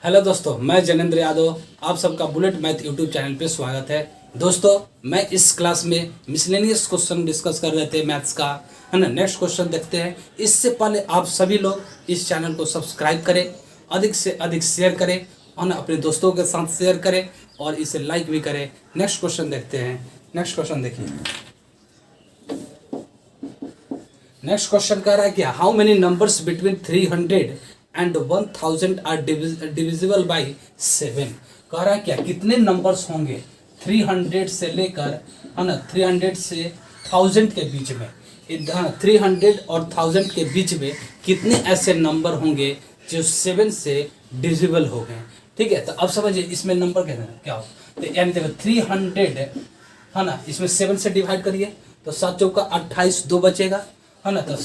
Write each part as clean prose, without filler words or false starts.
Hello दोस्तों, मैं जनेंद्र यादव। आप सबका बुलेट मैथ यूट्यूब चैनल पे स्वागत है। दोस्तों, मैं इस क्लास में मिसलेनियस क्वेश्चन डिस्कस कर रहे थे मैथ्स का, है ना। नेक्स्ट क्वेश्चन देखते हैं। इससे पहले आप सभी लोग इस चैनल को सब्सक्राइब करें, अधिक से अधिक शेयर करें, और ना अपने दोस्तों के साथ शेयर करें और इसे लाइक भी करें। नेक्स्ट क्वेश्चन देखते हैं। नेक्स्ट क्वेश्चन देखिए। नेक्स्ट क्वेश्चन कह रहा है कि how many numbers between 300 and 1000 are divisible by 7। कह रहा है क्या, कितने नंबर्स होंगे 300 से लेकर, है ना, 300 से 1000 के बीच में, 300 और 1000 के बीच में कितने ऐसे नंबर होंगे जो 7 से डिविजिबल हो गए। ठीक है, तो अब समझिए इसमें नंबर क्या हो। तो यानी देखो 300 है ना, इसमें 7 से डिवाइड करिए तो 7 चौका 28, 2 बचेगा, है ना। तो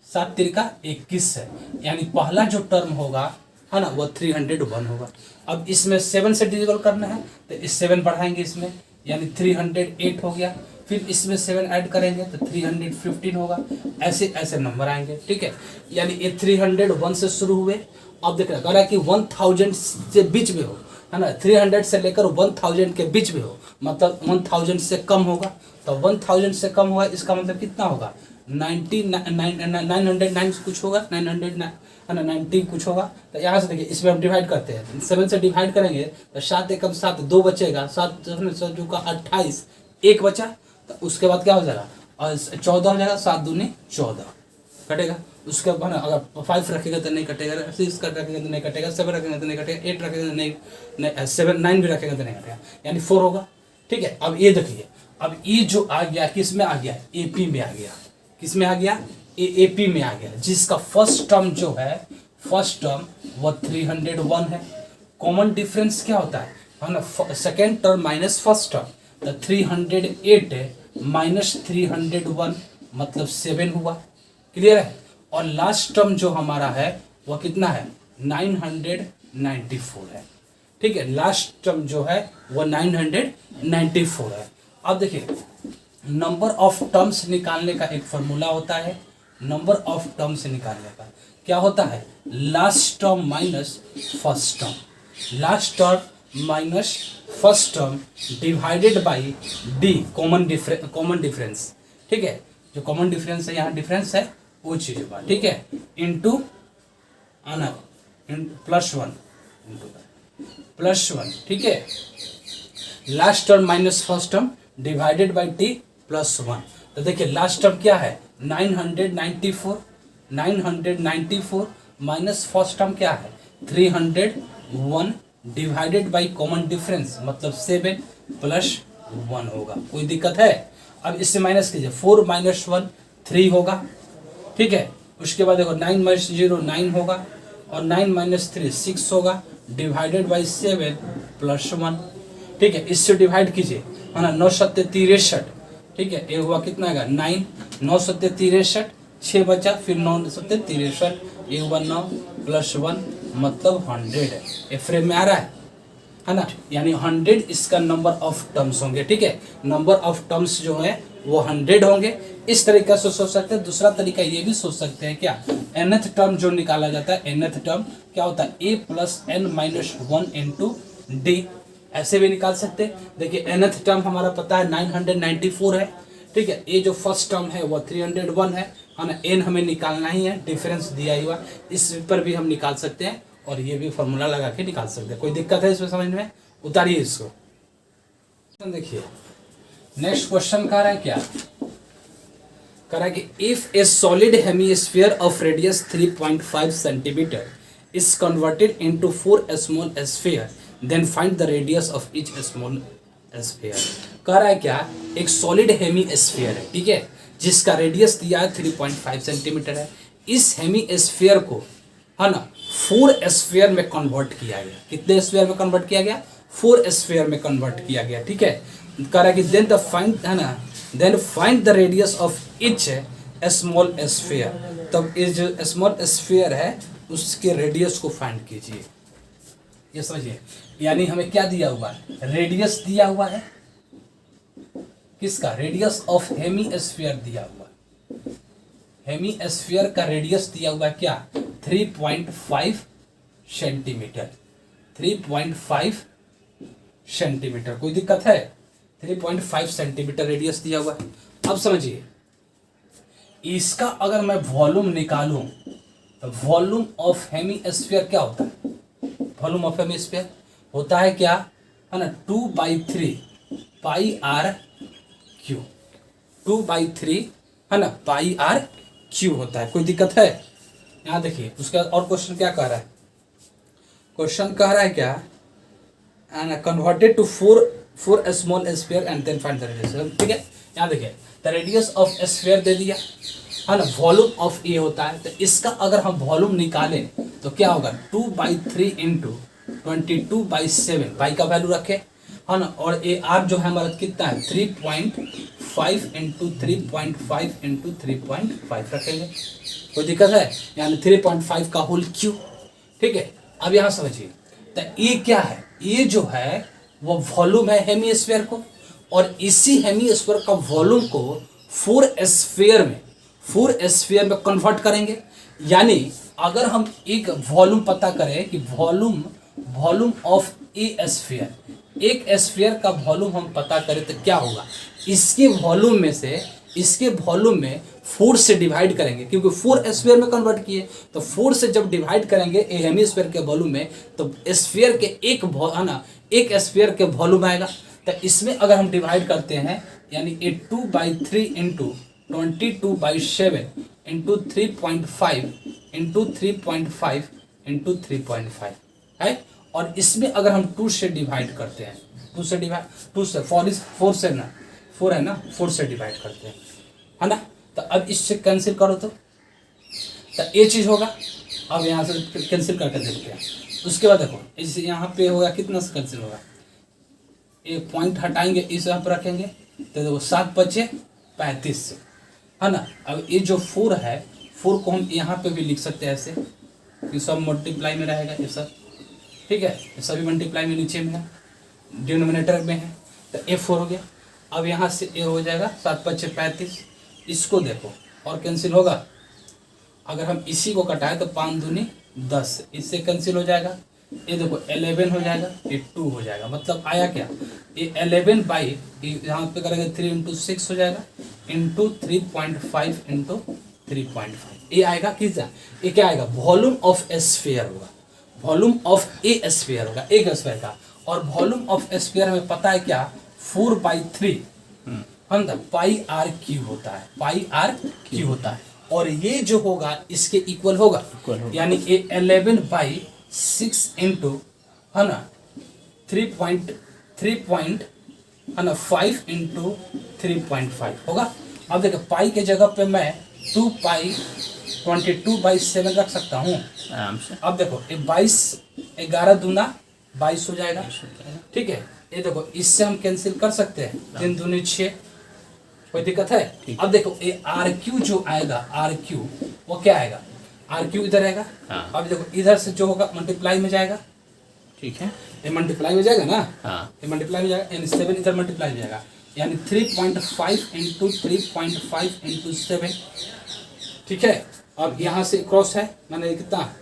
7 तिरका 21 है, यानी पहला जो टर्म होगा, है ना, वो 301 होगा। अब इसमें 7 से डिविजिबल करना है तो इस 7 बढ़ाएंगे इसमें, यानी 308 हो गया। फिर इसमें 7 ऐड करेंगे तो 315 होगा। ऐसे ऐसे नंबर आएंगे। ठीक है, यानी ये 301 से शुरू हुए। अब देख रहा है कि 1000 से बीच में हो, है ना, 300 से लेकर 1000 के बीच में हो, मतलब 1000 से कम होगा। तो 1000 से कम होगा, इसका मतलब कितना होगा, 909 कुछ होगा, 909 है ना, 90 कुछ होगा। तो यहाँ से देखिए, इसमें हम डिवाइड करते हैं, 7 से डिवाइड करेंगे तो 7 एकम 7, 2 बचेगा, 7 जो का 28, 1 बचा। तो उसके बाद क्या हो जाएगा, और 14 हो जाएगा, 7 दूनी 14 कटेगा। उसके बाद अगर 5 रखेगा तो नहीं कटेगा, 6 रखेगा तो नहीं कटेगा, 7 रखेगा तो नहीं कटेगा, 8 रखेगा तो नहीं 7, 9 भी रखेगा तो नहीं कटेगा, यानी 4 होगा। ठीक है, अब ये देखिए, अब ये जो आ गया किस में आ गया, एपी में आ गया। किस में आ गया, एपी में आ गया, जिसका फर्स्ट टर्म जो है, फर्स्ट टर्म वो 301 है। कॉमन डिफरेंस क्या होता है ना, second term minus first term. तो 308 माइनस 301 मतलब 7 हुआ। क्लियर है। और लास्ट टर्म जो हमारा है वो कितना है, 994 है। ठीक है, लास्ट टर्म जो है वो 994 है। अब देखिए, नंबर ऑफ टर्म्स निकालने का एक फॉर्मूला होता है। नंबर ऑफ टर्म्स निकालने का क्या होता है, last term minus first term, last term minus first term divided by D, common difference. ठीक है, जो कॉमन डिफरेंस है, यहाँ डिफरेंस है वो चीज होगा। ठीक है, इंटू आना +1 +1। ठीक है, last term minus first term divided by T +1। तो देखिए लास्ट टर्म क्या है, 994 माइनस फर्स्ट टर्म क्या है, 301 डिवाइडेड बाई कॉमन डिफरेंस मतलब 7 +1 होगा। कोई दिक्कत है। अब इससे माइनस कीजिए, 4 - 1 3 होगा। ठीक है, उसके बाद देखो 9 - 0 9 होगा, और 9 - 3 6 होगा, डिवाइडेड बाई 7 +1। ठीक है, इससे डिवाइड कीजिए, है ना, 9 × 7 = 63। ठीक है, ये हुआ कितना आएगा 9, 9 × 7 = 63, 6 बचा, फिर 9 × 7 = 63, ये हुआ 9 +1 मतलब 100 है। ये फ्रेम में आ रहा है ना, यानी 100 इसका नंबर ऑफ टर्म्स होंगे। ठीक है, नंबर ऑफ टर्म्स जो है वो 100 होंगे। इस तरीके से सोच सकते हैं। दूसरा तरीका ये भी सोच सकते हैं क्या, nth टर्म जो निकाला जाता है, nth टर्म क्या होता है, a + n - 1 × d, ऐसे भी निकाल सकते हैं। देखिए nth टर्म हमारा पता है 994 है। ठीक है, ये जो फर्स्ट टर्म है वो 301 है ना, n हमें निकालना ही है, डिफरेंस दिया हुआ, इस पर भी हम निकाल सकते हैं, और ये भी फॉर्मूला लगा के निकाल सकते हैं। कोई दिक्कत है इसमें समझ में, उतारिए इसको। देखिए नेक्स्ट क्वेश्चन कह रहा है क्या, कह रहा है कि if a solid hemisphere of radius 3.5 centimetre is converted into 4 small sphere then find the radius of each small sphere. कह रहा है क्या, एक सॉलिड हेमीस्फीयर है, ठीक है, जिसका रेडियस दिया है 3.5 सेंटीमीटर है। इस हेमीस्फीयर को, है ना, 4 स्फीयर में कन्वर्ट किया गया। कितने स्फीयर में कन्वर्ट किया गया, 4 स्फीयर में कन्वर्ट किया गया। ठीक है, कह रहा है कि देन द फाइंड, है ना, then find the radius of each small sphere. तब इस जो स्मॉल स्फीयर है उसके रेडियस को फाइंड कीजिए। ये समझिए, यानी हमें क्या दिया हुआ है, रेडियस दिया हुआ है, किसका, रेडियस ऑफ हेमीस्फीयर दिया हुआ है। हेमीस्फीयर का रेडियस दिया हुआ है क्या, 3.5 सेंटीमीटर, 3.5 सेंटीमीटर। कोई दिक्कत है? 3.5 सेंटीमीटर रेडियस दिया हुआ है। अब समझिए, इसका अगर मैं वॉल्यूम निकालूं तो वॉल्यूम ऑफ हेमीस्फीयर क्या होता है? वॉल्यूम ऑफ हेमीस्फीयर होता है क्या, है ना, 2/3 पाई आर क्यू, 2/3 है ना पाई आर क्यू होता है। कोई दिक्कत है? यहाँ देखिए उसका और क्वेश्चन क्या कह रहा है, क्वेश्चन कह रहा है क्या, converted to four small sphere and then find the radius. ठीक है, यहाँ देखिए द रेडियस ऑफ स्फीयर दे दिया, है ना, वॉल्यूम ऑफ ए होता है, तो इसका अगर हम वॉल्यूम निकालें तो क्या होगा, 2/3 इंटू 22/7 पाई का वैल्यू रखे, है ना, और ए आर जो है हमारा कितना है, 3.5 इंटू 3.5 इंटू 3.5 रखेंगे। कोई दिक्कत है? यानी 3.5 का होल क्यू। ठीक है, अब यहाँ समझिए, तो ये क्या है, ये जो है वो वॉल्यूम है हेमीस्फीयर को, और इसी हेमीस्फीयर का वॉल्यूम को 4 स्फीयर में कन्वर्ट करेंगे। यानी अगर हम एक वॉल्यूम पता करें कि वॉल्यूम ऑफ ए स्फीयर, एक स्फीयर का वॉल्यूम हम पता करें तो क्या होगा, इसके वॉल्यूम में 4 से डिवाइड करेंगे, क्योंकि 4 स्फीयर में कन्वर्ट किए, तो 4 से जब डिवाइड करेंगे ए हेमीस्फीयर के वॉल्यूम में, तो स्फीयर के एक स्फीयर के वॉल्यूम आएगा। तो इसमें अगर हम डिवाइड करते हैं, यानी ए 2/3 इंटू 22/7 इंटू 3.5 इंटू 3.5 इंटू 3.5 है, और इसमें अगर हम 2 से डिवाइड करते हैं, 4 से डिवाइड करते हैं, है ना, तो अब इससे कैंसिल करो तो ये चीज़ होगा। अब यहाँ से कैंसिल करके देखते हैं, उसके बाद देखो इस यहाँ पे होगा, कितना से कैंसिल होगा, एक पॉइंट हटाएंगे, इस यहाँ पर रखेंगे, तो देखो 7 बचे 35 से, है ना। अब ये जो 4 है, 4 को हम यहाँ पे भी लिख सकते हैं ऐसे, ये सब मल्टीप्लाई में रहेगा ये सब। ठीक है, ये सभी मल्टीप्लाई में नीचे में है, डिनोमिनेटर में है, तो ए 4 हो गया। अब यहाँ से ए हो जाएगा 7 बचे 35, इसको देखो और कैंसिल होगा। अगर हम इसी को कटाएं तो 5 दूनी 10, इससे कैंसिल हो जाएगा। ये देखो 11 हो जाएगा, ये 2 हो जाएगा, मतलब आया क्या, ये 11 बाई यहाँ पे करेंगे 3 इंटू 6 हो जाएगा, इंटू 3.5 इंटू 3.5, ये आएगा कितना, ये क्या आएगा, वॉल्यूम ऑफ स्फीयर होगा, वॉल्यूम ऑफ ए स्फीयर होगा, एक स्फीयर का। और वॉल्यूम ऑफ स्फीयर में पता है क्या, 4/3 पाई आर क्यू होता है, पाई आर क्यू होता है, और ये जो होगा इसके इक्वल होगा, यानी ये 11/6 इंटू, है ना, 3.5 इंटू 3.5 होगा। अब देखो पाई के जगह पे मैं 22/7 रख सकता हूँ आराम से। अब देखो ये 11 दूना 22 हो जाएगा। ठीक है, ये देखो इससे हम कैंसिल कर सकते हैं, 3 दूनी 6, कोई दिक्कत है? अब देखो ये आर क्यू जो आएगा, आर क्यू वो क्या आएगा, आर क्यू इधर आएगा। अब देखो इधर से जो होगा मल्टीप्लाई में जाएगा। ठीक है, ये मल्टीप्लाई में जाएगा ना, ये मल्टीप्लाई में जाएगा, यानी 7 इधर मल्टीप्लाई में जाएगा, यानी 3.5 इंटू 3.5 इंटू 7। ठीक है, अब यहाँ से क्रॉस है, मैंने कितना,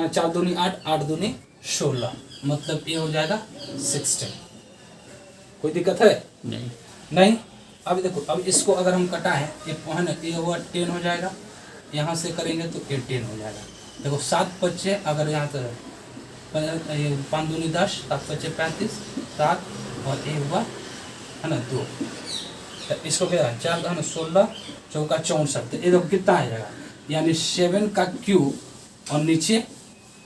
4 दूनी 8, 8 दूनी 16, मतलब ये हो जाएगा 16। कोई दिक्कत है? नहीं। अब देखो, अब इसको अगर हम कटाएं, ये है ना, ये हुआ 10 हो जाएगा, यहाँ से करेंगे तो ये 10 हो जाएगा। देखो 7 बच्चे, अगर यहाँ से 5 दूनी 10, 7 बच्चे 35, 7 और ये हुआ, है ना, 2, तो इसको क्या है, 4 है ना 16, चौका 64, तो ये देखो कितना आ जाएगा, यानी 7 का क्यूब और नीचे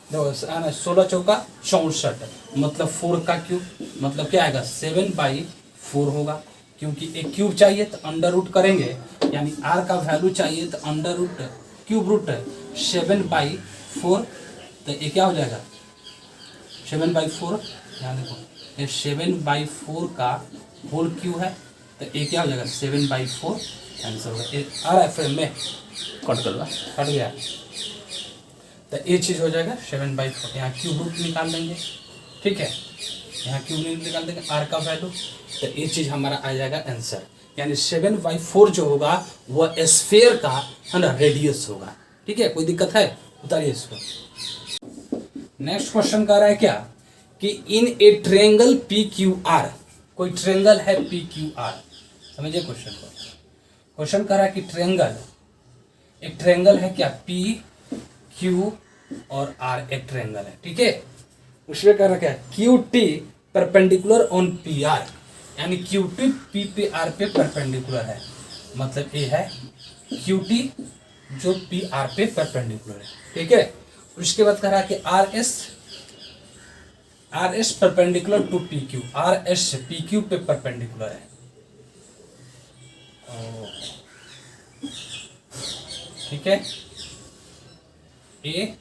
देखो है ना 16 चौका 64, मतलब 4 का क्यूब, मतलब क्या आएगा, 7/4 होगा, क्योंकि एक क्यूब चाहिए तो अंडर रूट करेंगे, यानी आर का वैल्यू चाहिए तो अंडर रूट क्यूब रूट 7/4, तो ये क्या हो जाएगा 7/4। यहाँ देखो ये 7/4 का होल क्यूब है, तो ये क्या हो जाएगा 7/4 आंसर होगा। ये आ रहा है फ्रेम में, कट गया, तो ये चीज़ हो जाएगा 7/4। यहाँ क्यूब रूट निकाल देंगे। ठीक है, यहाँ क्यूब निकाल देंगे आर का वैल्यू, तो ये चीज़ हमारा आ जाएगा आंसर, यानी 7/4 जो होगा वह स्फीयर का, है ना, रेडियस होगा। ठीक है, कोई दिक्कत है? उतारिए इसको। नेक्स्ट क्वेश्चन कह रहा है क्या कि in a triangle P Q R, कोई ट्रायंगल है पी क्यू आर, समझिए क्वेश्चन को। क्वेश्चन कह रहा है कि ट्रायंगल, एक ट्रायंगल है क्या पी क्यू और आर, एक ट्रायंगल है, ठीक है। उसमें कह रहा है क्या Q T perpendicular on P R, यानी क्यू टी पी पे आर पे परपेंडिकुलर है, मतलब ये है क्यू टी जो पी आर पे परपेंडिकुलर है, ठीक है। उसके बाद कह रहा है कि R S perpendicular to P Q, R S P Q पे परपेंडिकुलर है, ठीक है। ए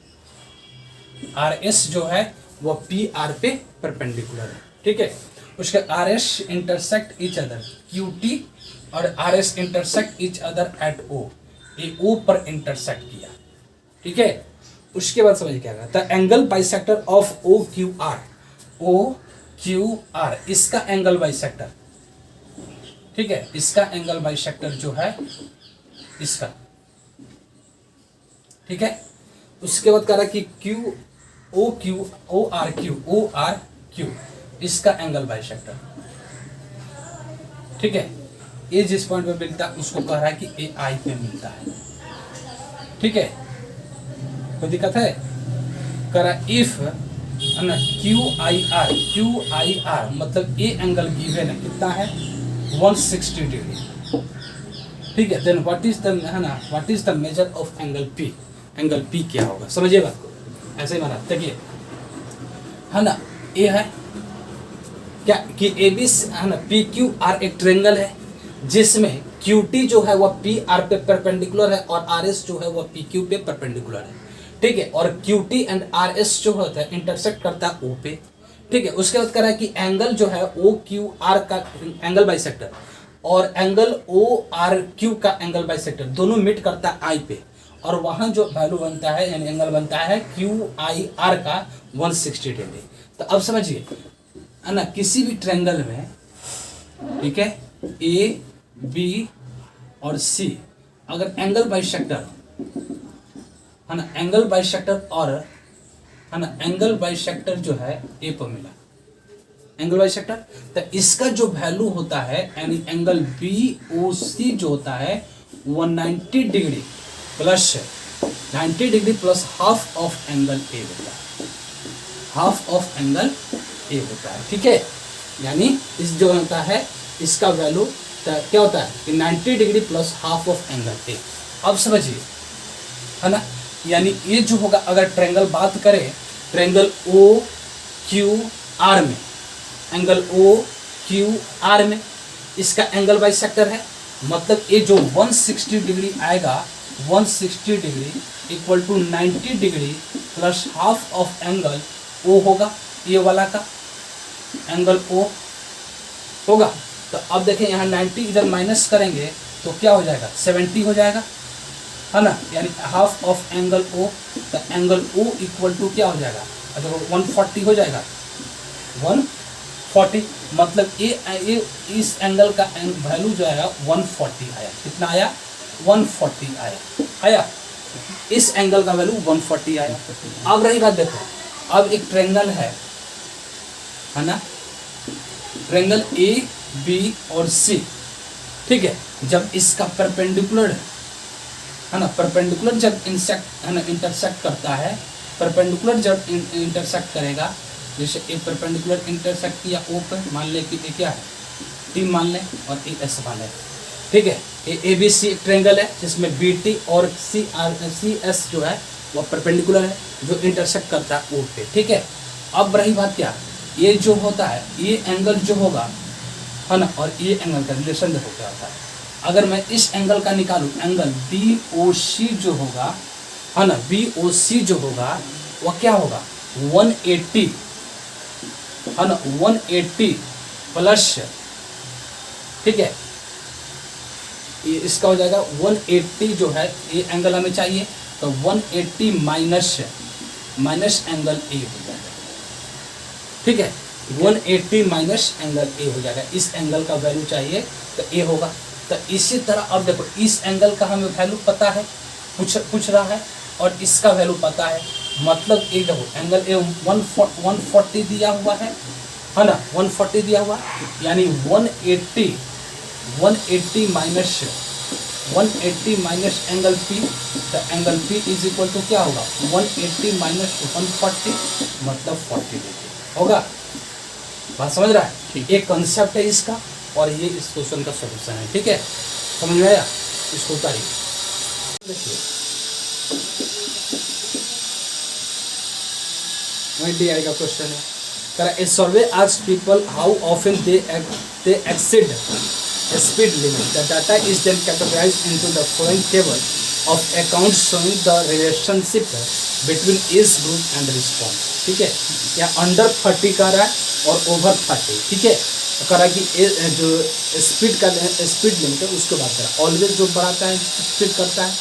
आर एस जो है वो पी आर पे परपेंडिकुलर है, ठीक है। उसके R S intersect each other, Q T और R S intersect each other at O, A O पर इंटरसेक्ट किया, ठीक है। उसके बाद समझ क्या था, the angle bisector of O Q R, O Q R इसका एंगल बाइसेक्टर, ठीक है, इसका एंगल बाइसेक्टर जो है इसका, ठीक है। उसके बाद कह रहा कि क्यू ओ आर क्यू इसका एंगल बाइसेक्टर, ठीक है। ए जिस पॉइंट पे मिलता है उसको कह रहा है कि ए आई पे मिलता है, ठीक है। कोई दिक्कत है, कह रहा इफ है ना क्यू आई आर मतलब ए एंगल गिवन है कितना है 160 डिग्री, ठीक है। देन व्हाट इज द है ना what is the measure of angle P, angle P क्या होगा, समझिए बात को, ऐसे ही माना देखिए है ना। ए है क्या कि ए बी है ना पी क्यू आर एक ट्रायंगल है जिसमें क्यू टी जो है वह पी आर पे परपेंडिकुलर है और आर एस जो है वह पी क्यू पे परपेंडिकुलर है, ठीक है। और Q T and R S जो होता है इंटरसेक्ट करता है ओ पे, ठीक है। उसके बाद कह रहा है कि एंगल जो है ओ क्यू आर का एंगल बाइसेक्टर और एंगल ओ आर क्यू का एंगल बाइसेक्टर दोनों मीट करता है आई पे, और वहां जो वैल्यू बनता है यानी एंगल बनता है क्यू आई आर का 160 डिग्री। तो अब समझिए है ना किसी भी ट्रायंगल में, ठीक है, ए बी और सी अगर एंगल बाइसेक्टर है ना, एंगल बाइसेक्टर और है ना एंगल बाइसेक्टर जो है ए पर मिला एंगल बाइसेक्टर, तो इसका जो वैल्यू होता है यानी एंगल बी ओ सी जो होता है 190 degree plus 90 degree plus half of angle A होता है, हाफ ऑफ एंगल ए होता है, ठीक है। यानी इस जो होता है इसका वैल्यू क्या होता है कि 90 degree plus half of angle A. अब समझिए है ना, यानी ये जो होगा अगर ट्रायंगल बात करें ट्रायंगल ओ क्यू आर में, एंगल ओ क्यू आर में इसका एंगल बाइसेक्टर है, मतलब ये जो 160 डिग्री आएगा 160 degree equal to 90 degree plus half of angle O होगा, ये वाला का एंगल ओ होगा। तो अब देखें यहाँ 90 इधर माइनस करेंगे तो क्या हो जाएगा 70 हो जाएगा, है ना, यानी हाफ ऑफ एंगल ओ, तो एंगल ओ इक्वल टू क्या हो जाएगा, अगर 140 हो जाएगा 140, मतलब ये इस एंगल का वैल्यू जो आया 140 आया, कितना आया 140 आया, इस एंगल का वैल्यू 140 आया। अब रही बात देखो, अब एक ट्रायंगल है ना, ट्रायंगल ए बी और सी, ठीक है। जब इसका परपेंडिकुलर है ना, परपेंडिकुलर जब इंटरसेक्ट करता है, परपेंडिकुलर जब इंटरसेक्ट करेगा, जैसे ए परपेंडिकुलर इंटरसेक्ट किया ओ पर, मान ले कि ए क्या है टी मान लें और ए एस मान लें, ठीक है। ए बी सी ट्रायंगल है जिसमें बी टी और सी एस जो है वह परपेंडिकुलर है जो इंटरसेक्ट करता है ओ पे, ठीक है। अब रही बात क्या, ये जो होता है ये एंगल जो होगा है ना, और ये एंगल का रिलेशन देखो क्या होता है। अगर मैं इस एंगल का निकालूं, एंगल बी ओ सी जो होगा है ना, बी ओ सी जो होगा वह क्या होगा 180 है ना, 180 प्लस, ठीक है, ये इसका हो जाएगा 180 जो है ये एंगल हमें चाहिए, तो 180 माइनस एंगल ए हो जाएगा, ठीक है, 180 माइनस एंगल ए हो जाएगा। इस एंगल का वैल्यू चाहिए तो ए होगा। तो इसी तरह अब देखो इस एंगल का हमें वैल्यू पता है, पूछ रहा है, और इसका वैल्यू पता है, मतलब एक देखो एंगल ए 140 दिया हुआ है ना, 140 दिया हुआ है, यानी 180 माइनस एंगल पी, तो angle P is equal to क्या होगा 180 माइनस 140 मतलब 40 डिग्री होगा। बात समझ रहा है? एक कंसेप्ट है इसका और ये इस क्वेश्चन का सॉल्यूशन है। ठीक है, समझ में आया? इसको उतारिए, देखिए DI का क्वेश्चन है। A survey asks people how often they exceed a speed limit. The data is then categorized into the following table of accounts showing the relationship between age group and response. ठीक है, या under 30 का रहा है और over 30। ठीक है, कह रहा है कि जो स्पीड लिमिट है उसको बात करा, ऑलवेज जो बढ़ाता है स्पीड करता है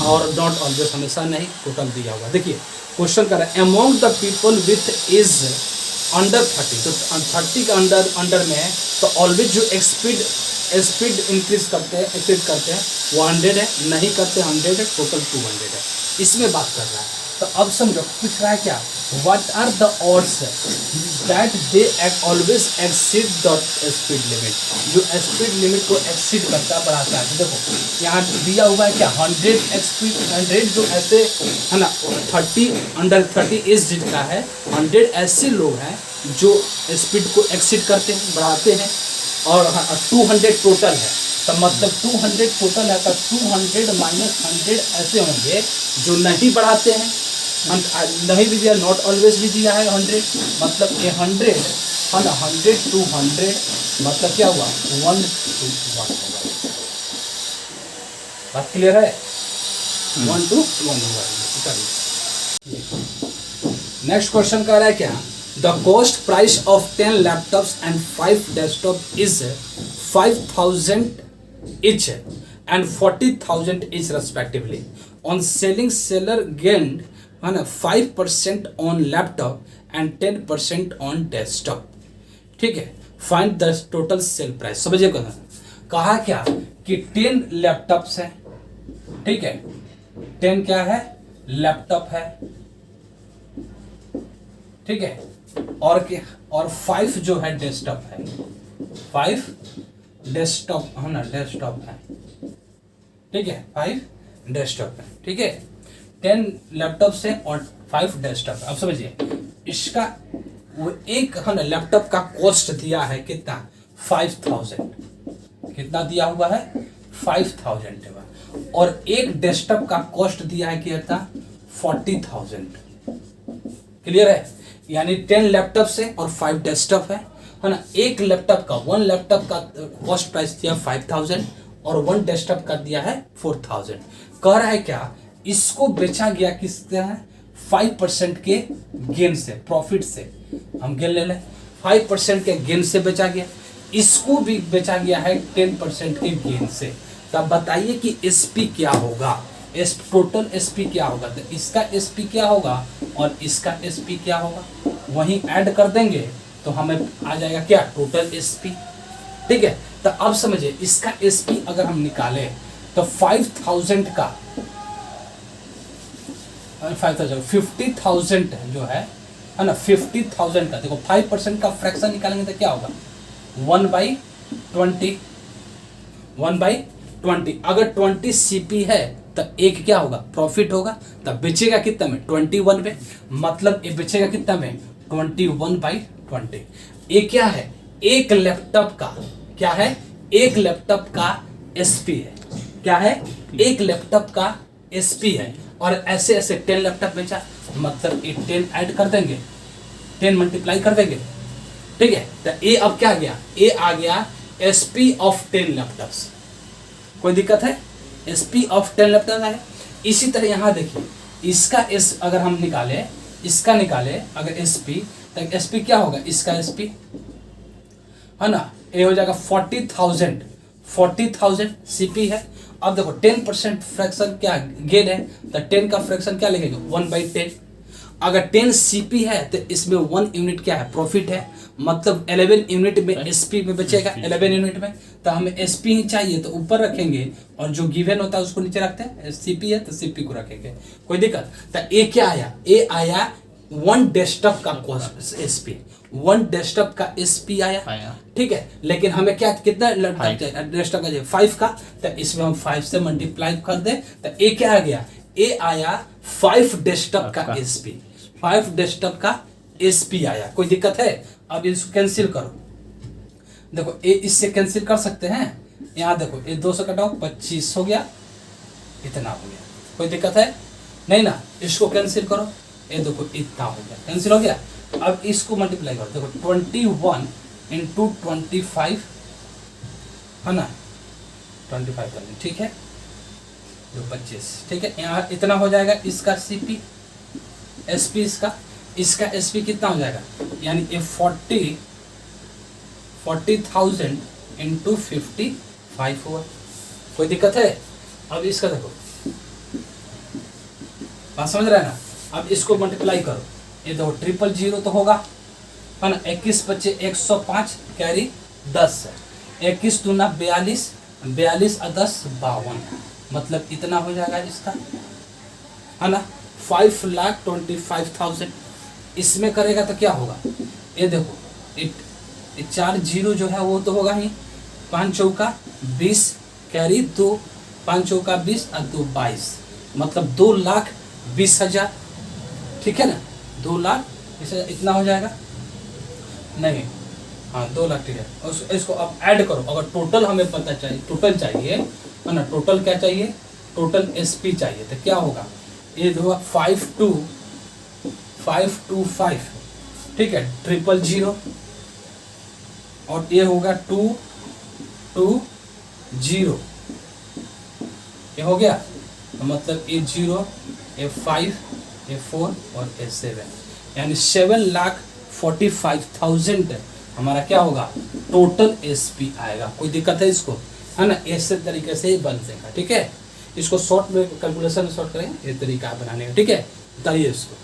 और नॉट ऑलवेज हमेशा नहीं, टोटल दिया हुआ। देखिए क्वेश्चन कर रहा है among the people with age under 30, तो 30 का अंडर में है तो ऑलवेज जो स्पीड इंक्रीज करते हैं एक्सीड करते हैं वो 100 है, नहीं करते 100 है, टोटल 200 है, इसमें बात कर रहा है। तो अब समझो पूछ रहा है क्या, what are the odds that they always exceed the speed limit, जो स्पीड लिमिट को एक्सीड करता बढ़ाता है। तो देखो यहाँ दिया हुआ है क्या 100 स्पीड, 100 जो ऐसे है ना 30 अंडर 30 एज जिनका है, 100 ऐसे लोग हैं जो स्पीड को एक्सीड करते हैं बढ़ाते हैं, और 200 टोटल है, तो मतलब 200 टोटल है, तो 200 माइनस 100 ऐसे होंगे जो नहीं बढ़ाते हैं, नहीं भी दिया, नॉट ऑलवेज भी दिया है 100, मतलब ये 100 है ना, 100 to 100 मतलब क्या हुआ 1 to 1 होगा। बात क्लियर है? 1 to 1 होगा। नेक्स्ट क्वेश्चन कह रहा है क्या, the cost price of 10 laptops and 5 desktop is 5,000 each and 40,000 each respectively. On selling, seller gained 5% on laptop and 10% on desktop. ठीक है, find the total sale price. समझिए कहा क्या कि 10 लैपटॉप्स है, ठीक है, 10 क्या है लैपटॉप है, ठीक है, और क्या, और 5 जो है डेस्कटॉप है, 5 डेस्कटॉप है ना, डेस्कटॉप है, ठीक है, 5 डेस्कटॉप है, ठीक है, 10 लैपटॉप से और 5 डेस्कटॉप। अब समझिए इसका वो एक है ना लैपटॉप का कॉस्ट दिया है कितना 5,000, कितना दिया हुआ है 5,000, और एक डेस्कटॉप का कॉस्ट दिया है कितना 40,000। क्लियर है? यानी 10 लैपटॉप से और 5 डेस्कटॉप है ना, एक लैपटॉप का 1 लैपटॉप का कॉस्ट प्राइस दिया 5,000 और 1 डेस्कटॉप का दिया है 4,000। कह रहा है क्या, इसको बेचा गया किससे है 5% के गेन से, प्रॉफिट से, हम गेन ले लें 5% के गेन से बेचा गया, इसको भी बेचा गया है 10% के गेन से। तब बताइए कि एसपी क्या होगा, टोटल एसपी क्या होगा, तो इसका एसपी क्या होगा और इसका एसपी क्या होगा, वहीं ऐड कर देंगे तो हमें आ जाएगा क्या टोटल एसपी। ठीक है, तो अब समझिए इसका एसपी अगर हम निकालें तो 50,000 का 50,000 जो है ना 50,000 का, देखो 5% का फ्रैक्शन निकालेंगे तो क्या होगा 1/20, 1/20। अगर 20 सीपी है तो एक क्या होगा प्रॉफिट होगा, तब बेचेगा कितना में 21 में, मतलब ये बेचेगा कितना में 21/20। ये क्या है एक लैपटॉप का, क्या है एक लैपटॉप का एसपी है, क्या है एक लैपटॉप का एसपी है, और ऐसे ऐसे 10 लैपटॉप बेचा, मतलब ये 10 ऐड कर देंगे, 10 मल्टीप्लाई कर देंगे। ठीक है, तो ये अब क्या गया, ये आ गया एसपी ऑफ 10 लैपटॉप्स। कोई दिक्कत है, एसपी ऑफ 10 लैपटॉप है। इसी तरह यहाँ देखिए इसका एस अगर हम निकाले, इसका निकाले अगर एसपी, तो एसपी क्या होगा, इसका एसपी है ना, ये हो जाएगा 40,000 सीपी है। अब देखो 10% फ्रैक्शन क्या गेन है, तो 10 का फ्रैक्शन क्या लिखेंगे 1/10। अगर 10 सीपी है तो इसमें 1 यूनिट क्या है, प्रॉफिट है, मतलब 11 यूनिट में एसपी में बचेगा, 11 यूनिट में। तो हमें एसपी ही चाहिए तो ऊपर रखेंगे और जो गिवन होता है उसको नीचे रखते हैं। सीपी है तो सीपी को रखेंगे, कोई दिक्कत। तो ए क्या आया, ए आया 1 डेस्कटॉप का एसपी, 1 डेस्कटॉप का एसपी आया, ठीक है। लेकिन हमें क्या कितना डेस्कटॉप का 5 का, तो इसमें हम 5 से मल्टीप्लाई कर दे तो ए क्या आ गया, ए आया 5 डेस्कटॉप का एसपी, 5 डेस्कटॉप का एसपी आया, कोई दिक्कत है। अब इसको कैंसिल करो, देखो ए इससे कैंसिल कर सकते हैं, यहाँ देखो ये 2 से कटाओ 25 हो गया, इतना हो गया, कोई दिक्कत है नहीं ना। इसको कैंसिल करो, ये देखो इतना हो गया, कैंसिल हो गया। अब इसको मल्टीप्लाई करो, देखो 21 इंटू 25 है ना, 25,000, ठीक है, जो 25, ठीक है। यहाँ इतना हो जाएगा इसका सीपी, एसपी इसका एसपी कितना हो जाएगा, यानी ये 40,000 इंटू 55 हुआ, कोई दिक्कत है। अब इसका देखो, बात समझ रहे हैं ना। अब इसको मल्टीप्लाई करो, ये देखो 000 तो होगा है ना, 21 बच्चे 105 कैरी 10 है, 21 दूना 42, 42 और 10 52, मतलब इतना हो जाएगा इसका, है ना, 5,25,000। इसमें करेगा तो क्या होगा, ये देखो ये 4 0 जो है वो तो होगा ही, 5 चौका 20 कैरी 2, 5 चौका 20 और 2 22, मतलब 2,20,000, ठीक है ना, 2,20,000 इतना हो जाएगा, नहीं हाँ 2 लाख, ठीक है। इसको अब ऐड करो, अगर टोटल हमें पता चाहिए, टोटल चाहिए है ना, टोटल क्या चाहिए, टोटल एसपी चाहिए, तो क्या होगा, ये होगा 525, ठीक है, 000, और ये होगा 220, ये हो गया, तो मतलब ये 0, ये 5, ये 4 और ये 7, यानी 7,45,000 हमारा क्या होगा, टोटल एसपी आएगा, कोई दिक्कत है इसको, है ना। ऐसे तरीके से ही बन जाएगा, ठीक है। इसको शॉर्ट में कैलकुलेशन में शॉर्ट करें, ये तरीका बनाने का, ठीक है, बताइए इसको।